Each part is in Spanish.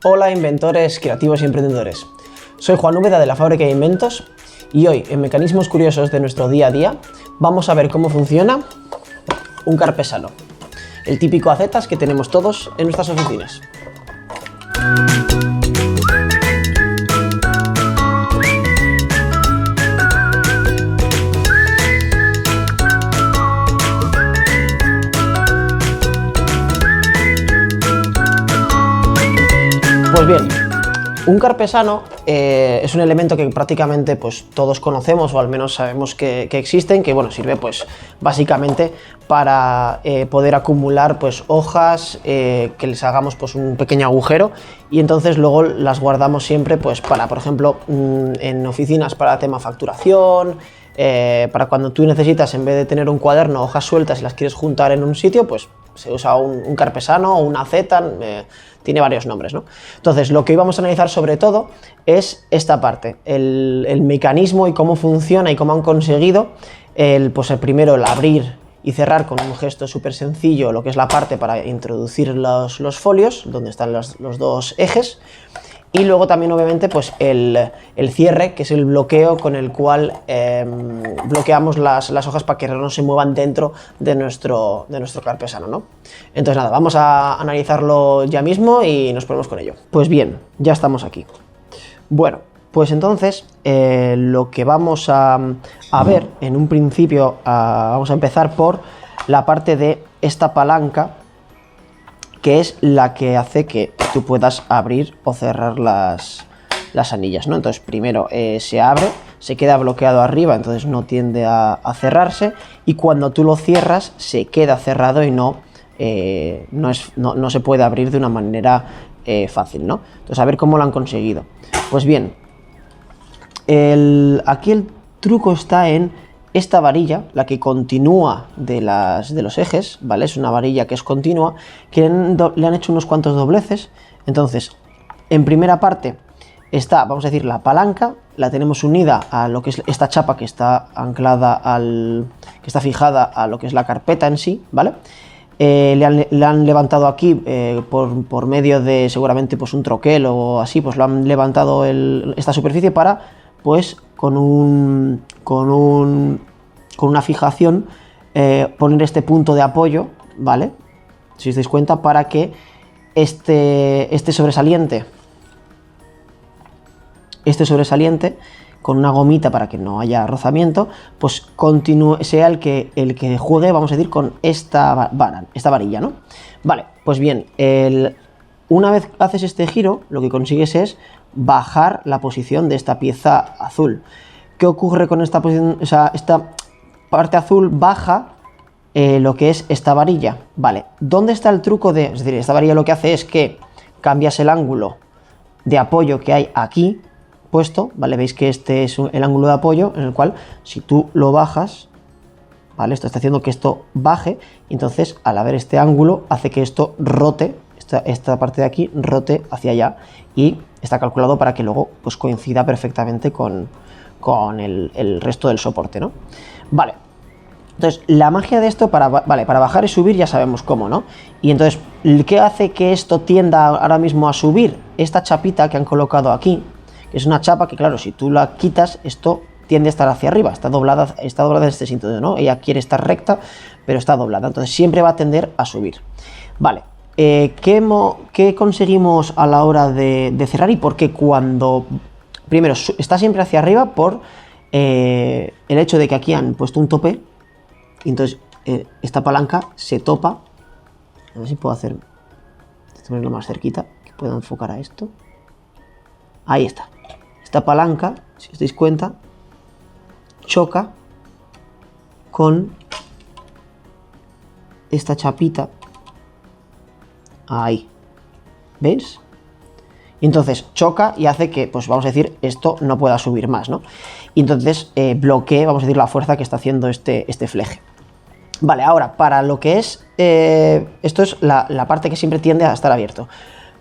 Hola inventores, creativos y emprendedores. Soy Juan Úbeda de la Fábrica de Inventos y hoy en Mecanismos Curiosos de nuestro día a día vamos a ver cómo funciona un carpesano, el típico acetas que tenemos todos en nuestras oficinas. Pues bien, un carpesano es un elemento que prácticamente pues, todos conocemos o al menos sabemos que existen, que bueno, sirve pues, básicamente para poder acumular pues, hojas, que les hagamos pues, un pequeño agujero y entonces luego las guardamos siempre pues, para, por ejemplo, en oficinas para tema facturación, para cuando tú necesitas, en vez de tener un cuaderno, hojas sueltas y las quieres juntar en un sitio, pues se usa un carpesano o una aceta, tiene varios nombres, ¿no? Entonces, lo que hoy vamos a analizar sobre todo es esta parte, el mecanismo y cómo funciona y cómo han conseguido pues el primero, el abrir y cerrar con un gesto súper sencillo lo que es la parte para introducir los folios, donde están los dos ejes, y luego también obviamente pues el cierre, que es el bloqueo con el cual bloqueamos las hojas para que no se muevan dentro de nuestro carpesano, ¿no? Entonces nada, vamos a analizarlo ya mismo y nos ponemos con ello. Pues bien, ya estamos aquí. Bueno, pues entonces lo que vamos a ver en un principio, vamos a empezar por la parte de esta palanca, que es la que hace que tú puedas abrir o cerrar las anillas, ¿no? Entonces primero se abre, se queda bloqueado arriba, entonces no tiende a cerrarse, y cuando tú lo cierras se queda cerrado y no se puede abrir de una manera fácil, ¿no? Entonces a ver cómo lo han conseguido. Pues bien, aquí el truco está en esta varilla, la que continúa de los ejes, ¿vale? Es una varilla que es continua, que le han hecho unos cuantos dobleces. Entonces, en primera parte está, vamos a decir, la palanca, la tenemos unida a lo que es esta chapa que está anclada que está fijada a lo que es la carpeta en sí, ¿vale? Le han levantado aquí por medio de seguramente pues un troquel o así, pues lo han levantado esta superficie para pues con una fijación poner este punto de apoyo, ¿vale? Si os dais cuenta, para que este sobresaliente con una gomita para que no haya rozamiento, pues sea el que juegue, vamos a decir, con esta varilla, ¿no? Vale, pues bien, una vez haces este giro, lo que consigues es bajar la posición de esta pieza azul. ¿Qué ocurre con esta posición? O sea, esta parte azul baja lo que es esta varilla. Vale, ¿dónde está el truco es decir, esta varilla lo que hace es que cambias el ángulo de apoyo que hay aquí puesto, ¿vale? Veis que este es el ángulo de apoyo en el cual si tú lo bajas, ¿vale? Esto está haciendo que esto baje, y entonces al haber este ángulo hace que esto rote, esta parte de aquí rote hacia allá, y está calculado para que luego pues coincida perfectamente con el resto del soporte, ¿no? Vale, entonces la magia de esto para bajar y subir ya sabemos cómo, ¿no? Y entonces, ¿qué hace que esto tienda ahora mismo a subir? Esta chapita que han colocado aquí, que es una chapa que, claro, si tú la quitas, esto tiende a estar hacia arriba, está doblada en este sentido, ¿no? Ella quiere estar recta, pero está doblada, entonces siempre va a tender a subir. Vale, ¿qué conseguimos a la hora de cerrar y por qué cuando... Primero, está siempre hacia arriba por el hecho de que aquí han puesto un tope, y entonces esta palanca se topa. A ver si puedo ponerlo más cerquita, que pueda enfocar a esto. Ahí está. Esta palanca, si os dais cuenta, choca con esta chapita. Ahí. ¿Veis? Y entonces choca y hace que, pues vamos a decir, esto no pueda subir más, ¿no? Y entonces bloquee, vamos a decir, la fuerza que está haciendo este fleje. Vale, ahora, para lo que es... esto es la parte que siempre tiende a estar abierto.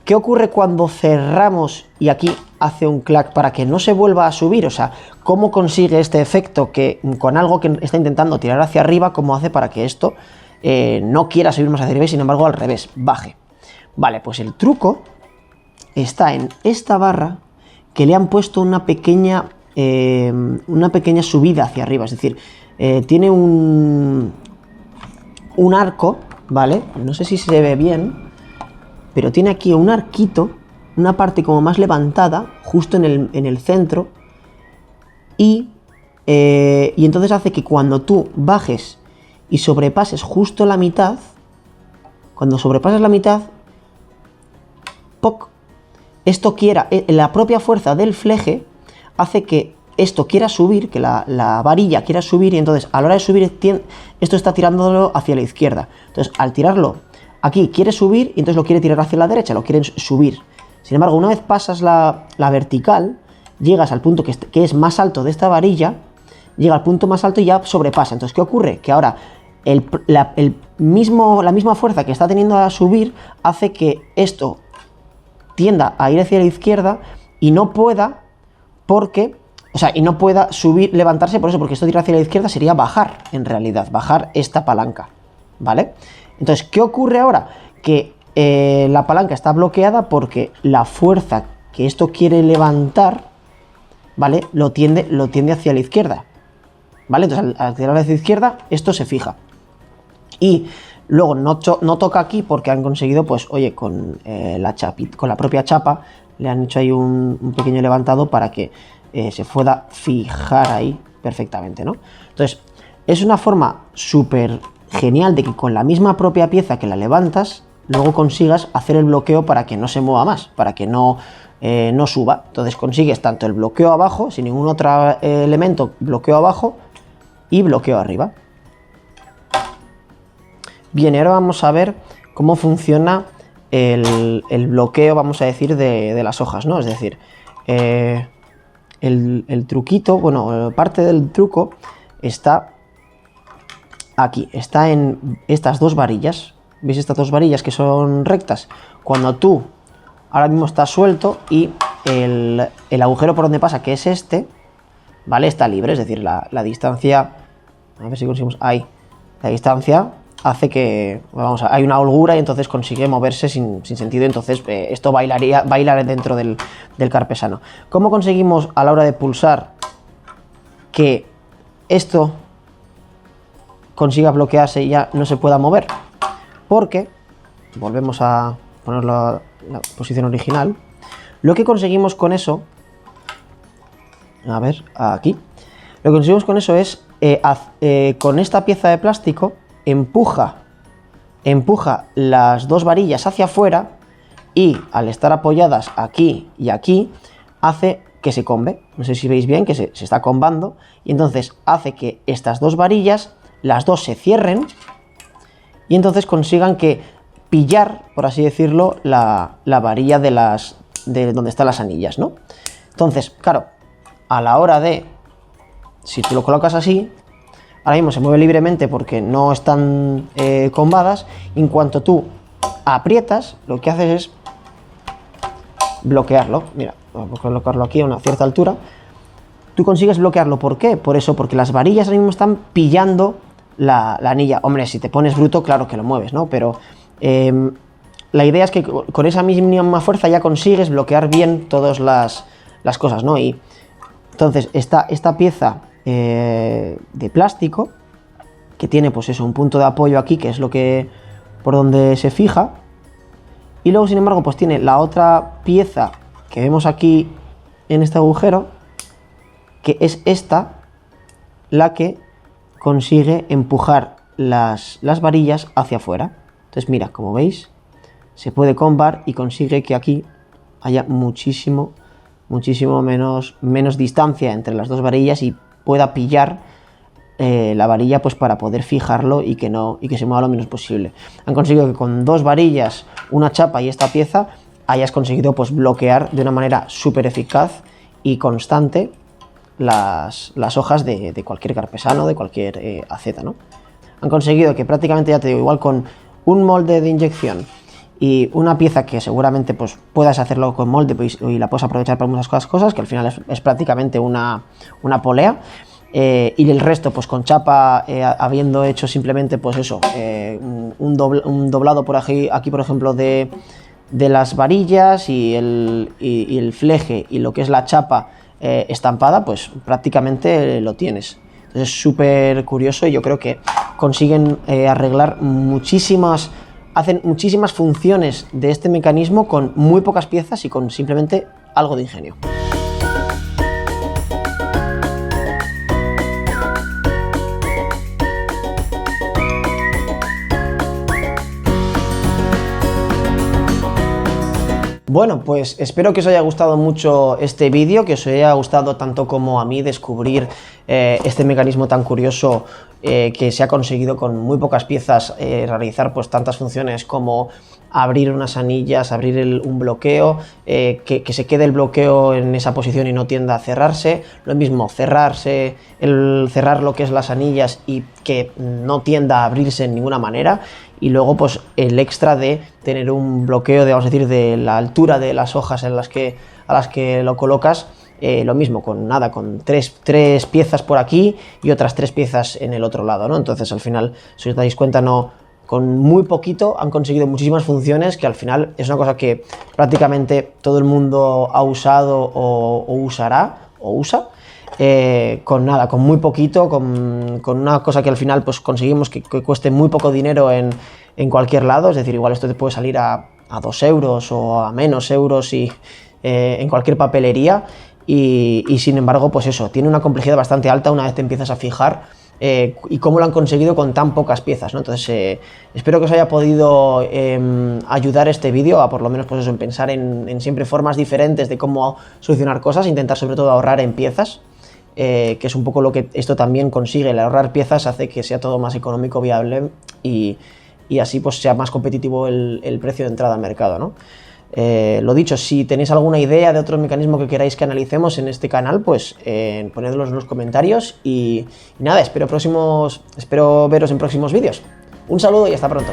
¿Qué ocurre cuando cerramos y aquí hace un clac para que no se vuelva a subir? O sea, ¿cómo consigue este efecto que con algo que está intentando tirar hacia arriba, cómo hace para que esto no quiera subir más hacia arriba y sin embargo al revés, baje? Vale, pues el truco está en esta barra que le han puesto una pequeña subida hacia arriba, es decir, tiene un arco, ¿vale? No sé si se ve bien, pero tiene aquí un arquito, una parte como más levantada, justo en el centro, y entonces hace que cuando tú bajes y sobrepases justo la mitad, cuando sobrepasas la mitad, ¡poc!, esto quiera, la propia fuerza del fleje hace que esto quiera subir, que la varilla quiera subir, y entonces a la hora de subir esto está tirándolo hacia la izquierda. Entonces al tirarlo aquí quiere subir y entonces lo quiere tirar hacia la derecha, lo quiere subir. Sin embargo, una vez pasas la vertical, llegas al punto que es más alto de esta varilla, llega al punto más alto y ya sobrepasa. Entonces, ¿qué ocurre? Que ahora la misma fuerza que está teniendo a subir hace que esto tienda a ir hacia la izquierda y no pueda, y no pueda subir, levantarse por eso, porque esto de ir hacia la izquierda sería bajar, en realidad, bajar esta palanca, ¿vale? Entonces, ¿qué ocurre ahora? Que la palanca está bloqueada porque la fuerza que esto quiere levantar, ¿vale?, lo tiende hacia la izquierda, ¿vale? Entonces, al tirar hacia la izquierda, esto se fija. Y luego no toca aquí porque han conseguido, pues, oye, con la propia chapa, le han hecho ahí un pequeño levantado para que se pueda fijar ahí perfectamente, ¿no? Entonces, es una forma súper genial de que con la misma propia pieza que la levantas, luego consigas hacer el bloqueo para que no se mueva más, para que no suba. Entonces consigues tanto el bloqueo abajo, sin ningún otro elemento, bloqueo abajo y bloqueo arriba. Bien, y ahora vamos a ver cómo funciona el bloqueo, vamos a decir, de las hojas, ¿no? Es decir, el truquito, bueno, parte del truco está aquí, está en estas dos varillas. ¿Veis estas dos varillas que son rectas? Cuando tú ahora mismo estás suelto y el agujero por donde pasa, que es este, ¿vale?, está libre, es decir, la distancia, a ver si conseguimos, ahí, la distancia hace que, hay una holgura y entonces consigue moverse sin sentido, entonces esto bailar dentro del carpesano. ¿Cómo conseguimos a la hora de pulsar que esto consiga bloquearse y ya no se pueda mover? Porque, volvemos a ponerlo a la posición original, lo que conseguimos con eso, a ver, aquí, lo que conseguimos con eso es, con esta pieza de plástico, empuja las dos varillas hacia afuera y al estar apoyadas aquí y aquí, hace que se combe. No sé si veis bien que se está combando y entonces hace que estas dos varillas, las dos se cierren y entonces consigan que pillar, por así decirlo, la varilla de donde están las anillas, ¿no? Entonces, claro, a la hora de, si tú lo colocas así, ahora mismo se mueve libremente porque no están combadas, y en cuanto tú aprietas, lo que haces es bloquearlo. Mira, vamos a colocarlo aquí a una cierta altura. Tú consigues bloquearlo, ¿por qué? Por eso, porque las varillas ahora mismo están pillando la anilla. Hombre, si te pones bruto, claro que lo mueves, ¿no? Pero la idea es que con esa misma fuerza ya consigues bloquear bien todas las cosas, ¿no? Y entonces esta pieza de plástico que tiene, pues eso, un punto de apoyo aquí, que es por donde se fija, y luego, sin embargo, pues tiene la otra pieza que vemos aquí en este agujero, que es esta la que consigue empujar las varillas hacia afuera. Entonces, mira, como veis, se puede combar y consigue que aquí haya muchísimo menos distancia entre las dos varillas y pueda pillar la varilla, pues para poder fijarlo y que se mueva lo menos posible. Han conseguido que con dos varillas, una chapa y esta pieza hayas conseguido, pues, bloquear de una manera súper eficaz y constante las hojas de cualquier carpesano, de cualquier aceta, ¿no? Han conseguido que prácticamente, ya te digo, igual con un molde de inyección y una pieza que seguramente, pues, puedas hacerlo con molde, pues, y la puedes aprovechar para muchas cosas, que al final es prácticamente una polea, y el resto, pues, con chapa, habiendo hecho simplemente, pues eso, un doblado por aquí, por ejemplo, de de las varillas y el fleje y lo que es la chapa estampada, pues prácticamente lo tienes. Entonces es súper curioso y yo creo que consiguen arreglar hacen muchísimas funciones de este mecanismo con muy pocas piezas y con simplemente algo de ingenio. Bueno, pues espero que os haya gustado mucho este vídeo, que os haya gustado tanto como a mí descubrir este mecanismo tan curioso que se ha conseguido con muy pocas piezas realizar pues tantas funciones como abrir unas anillas, abrir un bloqueo, que se quede el bloqueo en esa posición y no tienda a cerrarse, lo mismo cerrar lo que es las anillas y que no tienda a abrirse en ninguna manera, y luego pues el extra de tener un bloqueo vamos a decir, de la altura de las hojas a las que lo colocas. Lo mismo, con tres piezas por aquí y otras 3 piezas en el otro lado, ¿no? Entonces al final, si os dais cuenta, con muy poquito han conseguido muchísimas funciones que al final es una cosa que prácticamente todo el mundo ha usado o usará o usa. Con muy poquito, con una cosa que al final pues conseguimos que cueste muy poco dinero en cualquier lado, es decir, igual esto te puede salir a 2 euros o a menos euros en cualquier papelería. Y sin embargo, pues eso, tiene una complejidad bastante alta una vez te empiezas a fijar y cómo lo han conseguido con tan pocas piezas, ¿no? Entonces, espero que os haya podido ayudar este vídeo a por lo menos pues eso, en pensar en siempre formas diferentes de cómo solucionar cosas, intentar sobre todo ahorrar en piezas, que es un poco lo que esto también consigue. El ahorrar piezas hace que sea todo más económico, viable y así pues sea más competitivo el precio de entrada al mercado, ¿no? Lo dicho, si tenéis alguna idea de otro mecanismo que queráis que analicemos en este canal, pues ponedlos en los comentarios y nada, espero veros en próximos vídeos. Un saludo y hasta pronto.